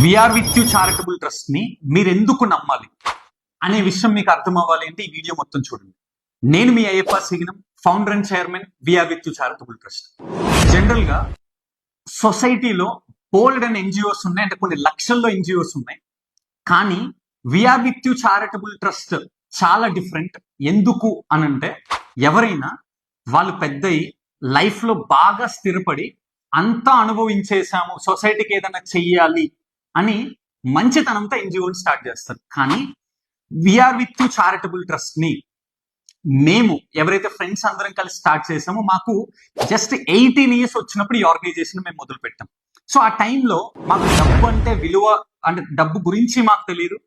We are with you charitable trust ని మీరు ఎందుకు నమ్మాలి అనే విషయం మీకు అర్థం అవ్వాలి అంటే ఈ వీడియో మొత్తం చూడండి. నేను మీ Ayyappa Siginam, founder and chairman we are with you charitable trust. General గా సొసైటీలో బోల్డ్ అండ్ ఎన్జిఓస్ ఉన్నాయి, అంటే కొన్ని లక్షల్లో ఎన్జిఓస్ ఉన్నాయి. కానీ we are with you charitable trust చాలా డిఫరెంట్. ఎందుకు అనంటే ఎవరైనా వాళ్ళు పెద్దయి లైఫ్ లో బాగా స్థిరపడి అంతా అనుభవించేసాము, సొసైటీకి ఏదైనా చెయ్యాలి అని మంచితనంతో ఎన్జిఓని స్టార్ట్ చేస్తారు. కానీ we are with you charitable trust ని మేము ఎవరైతే ఫ్రెండ్స్ అందరం కలిసి స్టార్ట్ చేసామో మాకు జస్ట్ 18 years వచ్చినప్పుడు ఈ ఆర్గనైజేషన్ మేము మొదలు పెట్టాం. సో ఆ టైంలో మాకు డబ్బు అంటే విలువ, అంటే డబ్బు గురించి మాకు తెలియదు,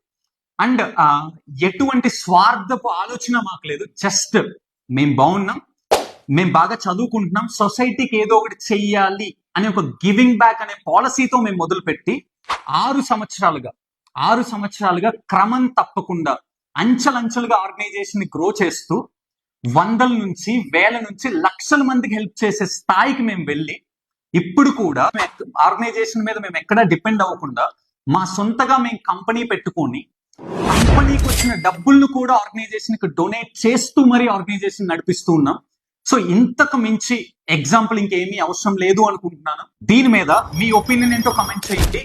అండ్ ఎటువంటి స్వార్థపు ఆలోచన మాకు లేదు. జస్ట్ మేము బాగున్నాం, మేము బాగా చదువుకుంటున్నాం, సొసైటీకి ఏదో ఒకటి చెయ్యాలి అనే ఒక గివింగ్ బ్యాక్ అనే పాలసీతో మేము మొదలుపెట్టి 6 సంవత్సరాలుగా క్రమం తప్పకుండా అంచెలంచెలుగా ఆర్గనైజేషన్ ని గ్రో చేస్తూ 100 నుంచి 1000 నుంచి లక్షల మందికి హెల్ప్ చేసే స్థాయికి మేము వెళ్ళి ఇప్పుడు కూడా ఆర్గనైజేషన్ మీద మేము ఎక్కడా డిపెండ్ అవ్వకుండా మా సొంతగా మేము కంపెనీ పెట్టుకొని కంపెనీకి వచ్చిన డబ్బులను కూడా ఆర్గనైజేషన్ కి డొనేట్ చేస్తూ మరి ఆర్గనైజేషన్ నడిపిస్తూ ఉన్నాం. సో ఇంతకు మించి ఎగ్జాంపుల్ ఇంకేమీ అవసరం లేదు అనుకుంటున్నాను. దీని మీద మీ ఒపీనియన్ ఏంటో కమెంట్ చేయండి.